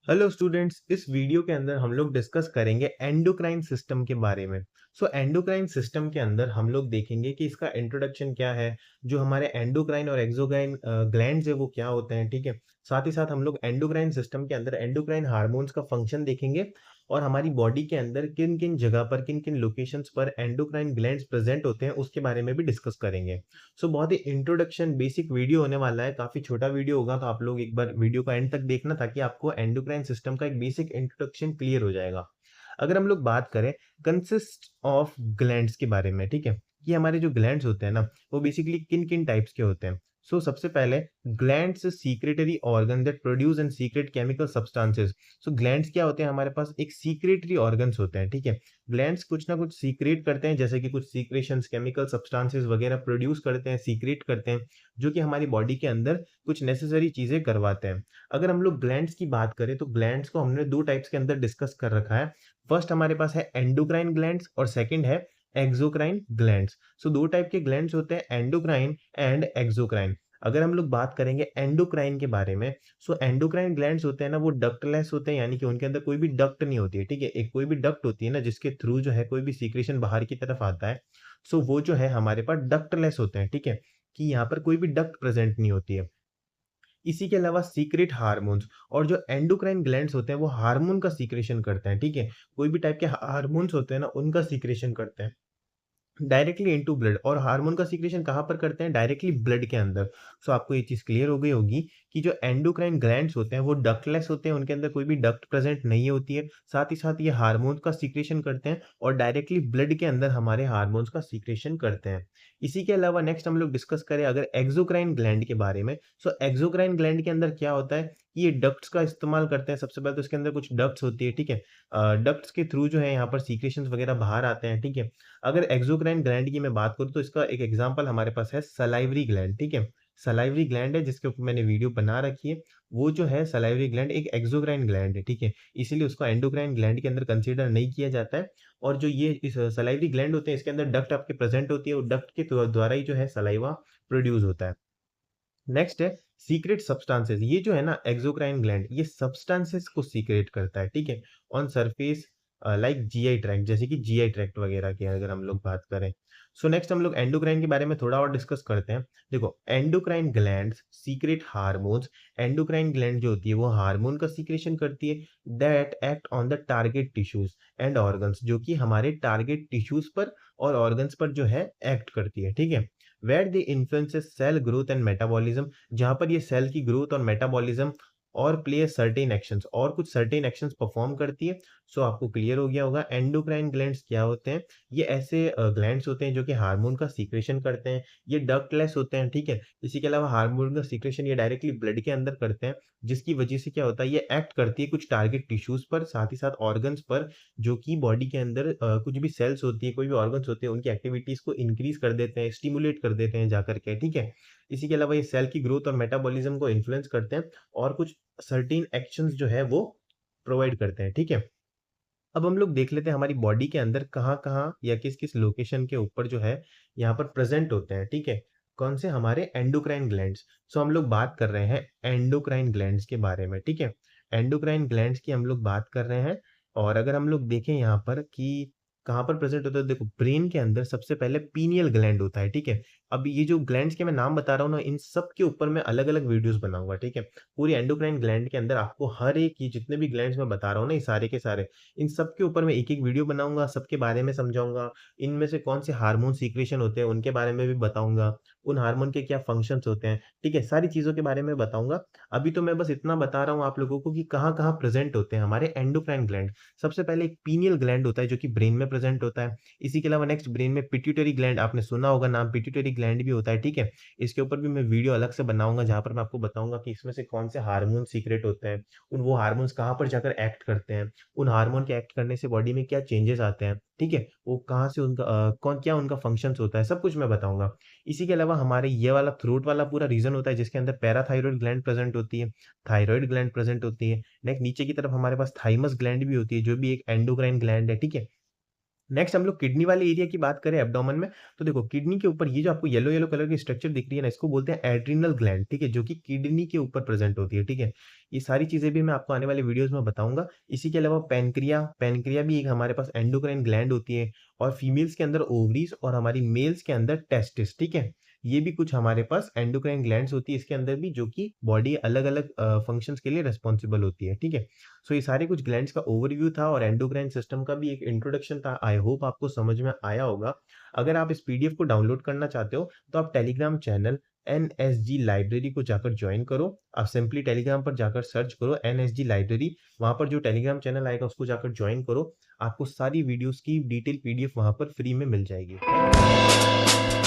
Hello students, इस video के अंदर हम लोग डिस्कस करेंगे एंडोक्राइन सिस्टम के बारे में। एंडोक्राइन सिस्टम के अंदर हम लोग देखेंगे कि इसका इंट्रोडक्शन क्या है, जो हमारे एंडोक्राइन और एक्सोक्राइन ग्लैंड्स है वो क्या होते हैं, ठीक है। साथ ही साथ हम लोग एंडोक्राइन सिस्टम के अंदर एंडोक्राइन हार्मोन्स का फंक्शन देखेंगे और हमारी बॉडी के अंदर किन किन जगह पर किन किन लोकेशंस पर एंडोक्राइन ग्लैंड्स प्रेजेंट होते हैं उसके बारे में भी डिस्कस करेंगे। बहुत ही इंट्रोडक्शन बेसिक वीडियो होने वाला है, काफी छोटा वीडियो होगा, तो आप लोग एक बार वीडियो को एंड तक देखना ताकि आपको एंडोक्राइन सिस्टम का एक बेसिक इंट्रोडक्शन क्लियर हो जाएगा। अगर हम लोग बात करें कंसिस्ट ऑफ ग्लैंड्स के बारे में, ठीक है, कि हमारे जो ग्लैंड्स होते हैं ना वो बेसिकली किन किन टाइप्स के होते हैं। सबसे पहले glands secretory organ that produce and secret chemical substances. Glands क्या होते हैं, हमारे पास एक सीक्रेटरी ऑर्गन्स होते हैं, ठीक है। ग्लैंड्स कुछ ना कुछ सीक्रेट करते हैं, जैसे कि कुछ सीक्रेशंस केमिकल सब्सटेंसेस वगैरह प्रोड्यूस करते हैं, सीक्रेट करते हैं, जो कि हमारी बॉडी के अंदर कुछ नेसेसरी चीजें करवाते हैं। अगर हम लोग ग्लैंड्स की बात करें तो ग्लैंड्स को हमने दो टाइप्स के अंदर डिस्कस कर रखा है। फर्स्ट हमारे पास है एंडोक्राइन ग्लैंड्स और सेकंड है एक्सोक्राइन ग्लैंड्स। दो टाइप के ग्लैंड्स होते हैं, एंडोक्राइन एंड एक्सोक्राइन। अगर हम लोग बात करेंगे एंडोक्राइन के बारे में, एंडोक्राइन ग्लैंड्स होते हैं ना वो डक्टलेस होते हैं, यानी कि उनके अंदर कोई भी डक्ट नहीं होती है, ठीक है। एक कोई भी डक्ट होती है ना जिसके थ्रू जो है कोई भी सीक्रेशन बाहर की तरफ आता है, वो जो है हमारे पास डक्टलेस होते हैं, ठीक है, कि यहाँ पर कोई भी डक्ट प्रेजेंट नहीं होती है। इसी के अलावा सीक्रेट हार्मोन्स, और जो एंडोक्राइन ग्लैंड्स होते हैं वो हार्मोन का सीक्रेशन करते हैं, ठीक है। कोई भी टाइप के हार्मोन्स होते हैं ना उनका सीक्रेशन करते हैं डायरेक्टली इनटू ब्लड। और हार्मोन का सीक्रेशन कहाँ पर करते हैं, डायरेक्टली ब्लड के अंदर। आपको ये चीज क्लियर हो गई होगी कि जो एंडोक्राइन ग्लैंड्स होते हैं वो डक्टलेस होते हैं, उनके अंदर कोई भी डक्ट प्रेजेंट नहीं होती है। साथ ही साथ ये हार्मोन का सीक्रेशन करते हैं और डायरेक्टली ब्लड के अंदर हमारे हार्मोन्स का सीक्रेशन करते हैं। इसी के अलावा नेक्स्ट हम लोग डिस्कस करें अगर एक्सोक्राइन ग्लैंड के बारे में। एक्सोक्राइन ग्लैंड के अंदर क्या होता है कि ये डक्ट्स का इस्तेमाल करते हैं। सबसे पहले तो इसके अंदर कुछ डक्ट्स होती है, ठीक है। डक्ट्स के थ्रू जो है यहाँ पर सीक्रेशंस वगैरह बाहर आते हैं, ठीक है। अगर एक्सोक्राइन ग्लैंड की मैं बात करूँ तो इसका एक एग्जांपल हमारे पास है सलाइवरी ग्लैंड, ठीक है। सलाइवरी ग्लैंड है जिसके ऊपर मैंने वीडियो बना रखी है। वो जो है सलाइवरी ग्लैंड एक एक्सोक्राइन ग्लैंड है, ठीक है। इसीलिए उसको एंडोक्राइन ग्लैंड के अंदर कंसीडर नहीं किया जाता है। और जो ये इस सलाइवरी ग्लैंड होते हैं इसके अंदर डक्ट आपके प्रेजेंट होती है और डक्ट के द्वारा ही जो है सलाइवा प्रोड्यूस होता है। नेक्स्ट है सीक्रेट सब्सटेंसेस। ये जो है ना एक्सोक्राइन ग्लैंड ये सब्सटेंसेस को सीक्रेट करता है, ठीक है, on surface like GI tract, जैसे कि जीआई ट्रैक्ट वगैरह की अगर हम लोग बात करें। नेक्स्ट हम लोग एंडोक्राइन के बारे में थोड़ा और डिस्कस करते हैं। देखो, endocrine glands secret hormones. Endocrine gland जो होती है वो हार्मोन का सीक्रेशन करती है that act on the target tissues and organs, जो कि हमारे टारगेट टिश्यूज पर और ऑर्गन्स पर जो है एक्ट करती है, ठीक है। Where they influences cell growth and metabolism, जहां पर ये सेल की ग्रोथ और मेटाबॉलिज्म और प्ले सर्टेन एक्शंस, और कुछ सर्टेन एक्शंस परफॉर्म करती है। आपको क्लियर हो गया होगा एंडोक्राइन ग्लैंड्स क्या होते हैं। ये ऐसे ग्लैंड्स होते हैं जो कि हार्मोन का सीक्रेशन करते हैं। ये डक्टलेस होते हैं, ठीक है। इसी के अलावा हार्मोन का सीक्रेशन ये डायरेक्टली ब्लड के अंदर करते हैं, जिसकी वजह से क्या होता है ये एक्ट करती है कुछ टारगेट टिश्यूज पर, साथ ही साथ ऑर्गन्स पर, जो कि बॉडी के अंदर कुछ भी सेल्स होती है, कोई भी ऑर्गन्स होते हैं, उनकी एक्टिविटीज को इंक्रीज कर देते हैं, स्टिमुलेट कर देते हैं जाकर के, ठीक है। इसी के अलावा ये सेल की ग्रोथ और मेटाबॉलिज्म को इन्फ्लुएंस करते हैं और कुछ सर्टेन एक्शंस जो है वो प्रोवाइड करते हैं, ठीक है। अब हम लोग देख लेते हैं हमारी बॉडी के अंदर कहाँ-कहाँ या किस-किस लोकेशन के ऊपर जो है यहाँ पर प्रेजेंट होते हैं, ठीक है। कौन से, हमारे एंडोक्राइन ग्लैंड्स। हम लोग बात कर रहे हैं एंडोक्राइन ग्लैंड्स के बारे में, ठीक है। एंडोक्राइन ग्लैंड्स की हम लोग बात कर रहे हैं। और अगर हम लोग देखें यहाँ पर कि कहाँ पर प्रेजेंट होता है, देखो ब्रेन के अंदर सबसे पहले पीनियल ग्लैंड होता है, ठीक है। अब ये जो ग्लैंड्स के मैं नाम बता रहा हूँ ना, इन सब के ऊपर मैं अलग-अलग वीडियोस बनाऊंगा, ठीक है। पूरी एंडोक्राइन ग्लैंड के अंदर आपको हर एक, ये जितने भी ग्लैंड्स मैं बता रहा हूँ ना, ये सारे के सारे, इन सब के ऊपर मैं एक-एक वीडियो बनाऊँगा, सबके बारे में समझाऊँगा। इनमें से कौन से हार्मोन सीक्रेशन होते हैं, उनके बारे में भी बताऊँगा। उन हार्मोन के क्या फंक्शंस होते हैं, ठीक है? सारी चीज़ों के बारे में बताऊँगा। अभी तो मैं बस इतना बता रहा हूँ आप लोगों को कि कहाँ-कहाँ प्रेज़ेंट होते हैं हमारे एंडोक्राइन ग्लैंड। सबसे पहले एक पीनियल ग्लैंड होता है, जो कि ब्रेन में प्रेज़ेंट होता है। इसी के अलावा नेक्स्ट ब्रेन में पिट्यूटरी ग्लैंड, आपने सुना होगा नाम, पिट्यूटरी ग्लैंड भी होता है, ठीक है? इसके ऊपर भी मैं वीडियो अलग से बनाऊँगा, जहाँ पर मैं आपको बताऊँगा कि इसमें से कौन से हार्मोन सीक्रेट होते हैं, वो हार्मोन्स कहाँ पर जाकर एक्ट करते हैं, उन हार्मोन के एक्ट करने से बॉडी में क्या चेंजेस आते हैं, ठीक है? वो कहाँ से उनका कौन क्या उनका फंक्शंस होता है, सब कुछ मैं बताऊँगा। इसी के अलावा हमारे ये वाला थ्रोट वाला पूरा रीजन होता है जिसके अंदर पैराथायरॉइड ग्लैंड प्रेज़ेंट होती है, थायरॉइड ग्लैंड प्रेज़ेंट होती है। नेक्स्ट नीचे की तरफ हमारे पास थाइमस ग्लैंड भी होती है, जो भी एक एंडोक्राइन ग्लैंड है, ठीक है? नेक्स्ट हम लोग किडनी वाले एरिया की बात करें एब्डोमेन में, तो देखो किडनी के ऊपर ये जो आपको येलो येलो कलर की स्ट्रक्चर दिख रही है ना, इसको बोलते हैं एड्रिनल ग्लैंड, ठीक है, जो कि किडनी के ऊपर प्रेजेंट होती है, ठीक है। ये सारी चीजें भी मैं आपको आने वाले वीडियोस में बताऊंगा। इसी के अलावा पैनक्रिया, पैनक्रिया भी एक हमारे पास एंडोक्राइन ग्लैंड होती है, और फीमेल्स के अंदर ओवरीज और हमारी मेल्स के अंदर टेस्टिस, ठीक है। ये भी कुछ हमारे पास एंडोक्राइन ग्लैंड्स होती है इसके अंदर भी, जो कि बॉडी अलग अलग फंक्शंस के लिए रिस्पॉन्सिबल होती है, ठीक है। सो ये सारे कुछ ग्लैंड्स का ओवरव्यू था और एंडोक्राइन सिस्टम का भी एक इंट्रोडक्शन था। आई होप आपको समझ में आया होगा। अगर आप इस पीडीएफ को डाउनलोड करना चाहते हो तो आप टेलीग्राम चैनल एनएसजी लाइब्रेरी को जाकर ज्वाइन करो। आप सिंपली टेलीग्राम पर जाकर सर्च करो एनएसजी लाइब्रेरी, वहां पर जो टेलीग्राम चैनल आएगा उसको जाकर ज्वाइन करो। आपको सारी वीडियोस की डिटेल पीडीएफ वहां पर फ्री में मिल जाएगी। Thank you.